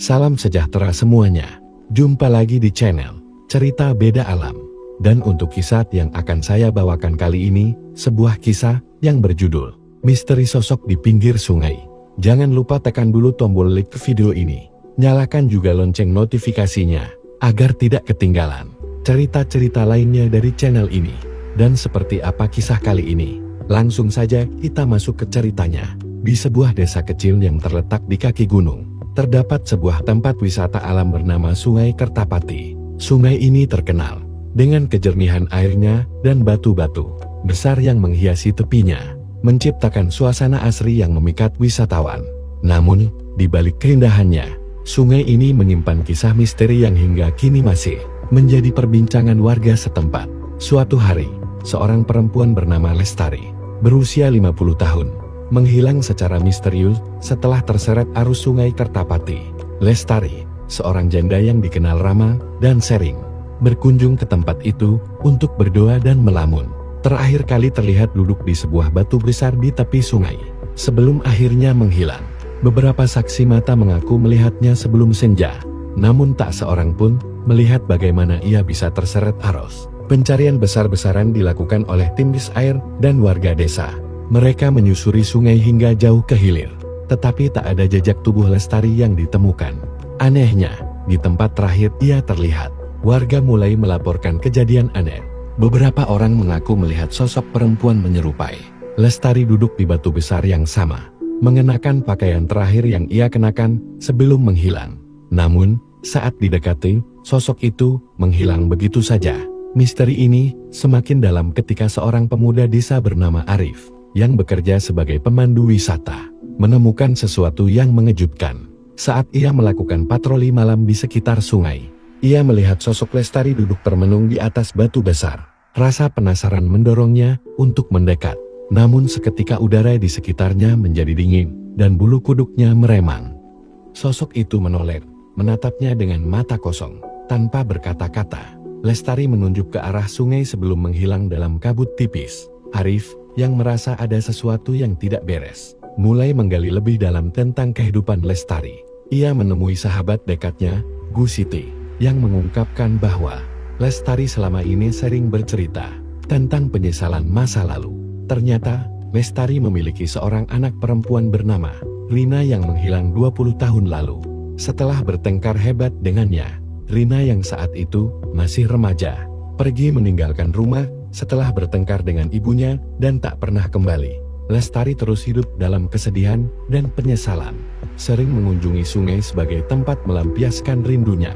Salam sejahtera semuanya. Jumpa lagi di channel Cerita Beda Alam. Dan untuk kisah yang akan saya bawakan kali ini, sebuah kisah yang berjudul Misteri Sosok di Pinggir Sungai. Jangan lupa tekan dulu tombol like video ini. Nyalakan juga lonceng notifikasinya, agar tidak ketinggalan cerita-cerita lainnya dari channel ini. Dan seperti apa kisah kali ini? Langsung saja kita masuk ke ceritanya. Di sebuah desa kecil yang terletak di kaki gunung, terdapat sebuah tempat wisata alam bernama Sungai Kertapati. Sungai ini terkenal dengan kejernihan airnya dan batu-batu besar yang menghiasi tepinya, menciptakan suasana asri yang memikat wisatawan. Namun, di balik keindahannya, sungai ini menyimpan kisah misteri yang hingga kini masih menjadi perbincangan warga setempat. Suatu hari, seorang perempuan bernama Lestari, berusia 50 tahun, menghilang secara misterius setelah terseret arus Sungai Kertapati. Lestari, seorang janda yang dikenal ramah dan sering berkunjung ke tempat itu untuk berdoa dan melamun, terakhir kali terlihat duduk di sebuah batu besar di tepi sungai sebelum akhirnya menghilang. Beberapa saksi mata mengaku melihatnya sebelum senja, namun tak seorang pun melihat bagaimana ia bisa terseret arus. Pencarian besar-besaran dilakukan oleh tim dis air dan warga desa. Mereka menyusuri sungai hingga jauh ke hilir, tetapi tak ada jejak tubuh Lestari yang ditemukan. Anehnya, di tempat terakhir ia terlihat, warga mulai melaporkan kejadian aneh. Beberapa orang mengaku melihat sosok perempuan menyerupai Lestari duduk di batu besar yang sama, mengenakan pakaian terakhir yang ia kenakan sebelum menghilang. Namun, saat didekati, sosok itu menghilang begitu saja. Misteri ini semakin dalam ketika seorang pemuda desa bernama Arif, yang bekerja sebagai pemandu wisata, menemukan sesuatu yang mengejutkan. Saat ia melakukan patroli malam di sekitar sungai, ia melihat sosok Lestari duduk termenung di atas batu besar. Rasa penasaran mendorongnya untuk mendekat. Namun seketika udara di sekitarnya menjadi dingin, dan bulu kuduknya meremang. Sosok itu menoleh, menatapnya dengan mata kosong, tanpa berkata-kata. Lestari menunjuk ke arah sungai sebelum menghilang dalam kabut tipis. Arif, yang merasa ada sesuatu yang tidak beres, mulai menggali lebih dalam tentang kehidupan Lestari. Ia menemui sahabat dekatnya, Gu Siti, yang mengungkapkan bahwa Lestari selama ini sering bercerita tentang penyesalan masa lalu. Ternyata, Lestari memiliki seorang anak perempuan bernama Rina yang menghilang 20 tahun lalu. Setelah bertengkar hebat dengannya, Rina yang saat itu masih remaja, pergi meninggalkan rumah setelah bertengkar dengan ibunya dan tak pernah kembali. Lestari terus hidup dalam kesedihan dan penyesalan, sering mengunjungi sungai sebagai tempat melampiaskan rindunya.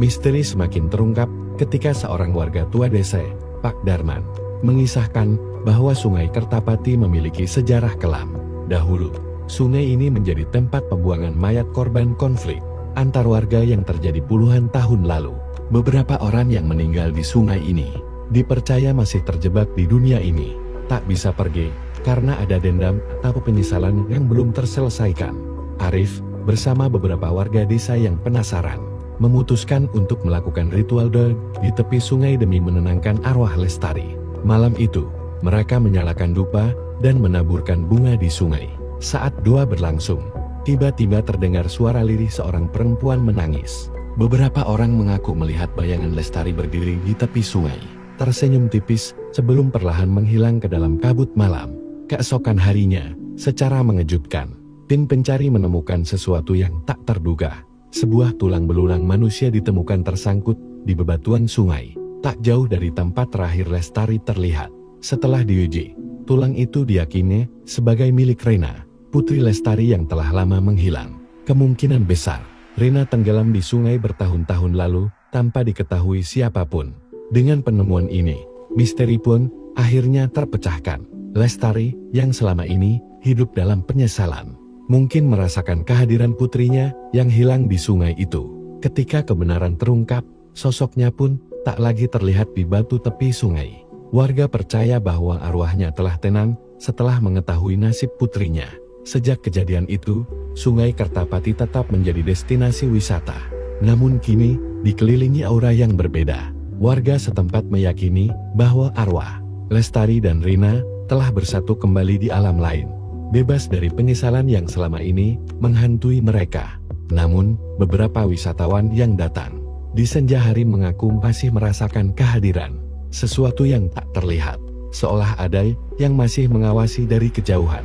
Misteri semakin terungkap ketika seorang warga tua desa, Pak Darman, mengisahkan bahwa Sungai Kertapati memiliki sejarah kelam. Dahulu, sungai ini menjadi tempat pembuangan mayat korban konflik antar warga yang terjadi puluhan tahun lalu. Beberapa orang yang meninggal di sungai ini dipercaya masih terjebak di dunia ini, tak bisa pergi karena ada dendam atau penyesalan yang belum terselesaikan. Arif, bersama beberapa warga desa yang penasaran, memutuskan untuk melakukan ritual doa di tepi sungai demi menenangkan arwah Lestari. Malam itu, mereka menyalakan dupa dan menaburkan bunga di sungai. Saat doa berlangsung, tiba-tiba terdengar suara lirih seorang perempuan menangis. Beberapa orang mengaku melihat bayangan Lestari berdiri di tepi sungai, tersenyum tipis sebelum perlahan menghilang ke dalam kabut malam. Keesokan harinya, secara mengejutkan, tim pencari menemukan sesuatu yang tak terduga. Sebuah tulang belulang manusia ditemukan tersangkut di bebatuan sungai, tak jauh dari tempat terakhir Lestari terlihat. Setelah diuji, tulang itu diyakini sebagai milik Rina, putri Lestari yang telah lama menghilang. Kemungkinan besar, Rina tenggelam di sungai bertahun-tahun lalu, tanpa diketahui siapapun. Dengan penemuan ini, misteri pun akhirnya terpecahkan. Lestari, yang selama ini hidup dalam penyesalan, mungkin merasakan kehadiran putrinya yang hilang di sungai itu. Ketika kebenaran terungkap, sosoknya pun tak lagi terlihat di batu tepi sungai. Warga percaya bahwa arwahnya telah tenang setelah mengetahui nasib putrinya. Sejak kejadian itu, Sungai Kertapati tetap menjadi destinasi wisata. Namun kini, dikelilingi aura yang berbeda. Warga setempat meyakini bahwa arwah Lestari dan Rina telah bersatu kembali di alam lain. bebas dari penyesalan yang selama ini menghantui mereka. Namun, beberapa wisatawan yang datang di senja hari mengaku masih merasakan kehadiran sesuatu yang tak terlihat, seolah ada yang masih mengawasi dari kejauhan.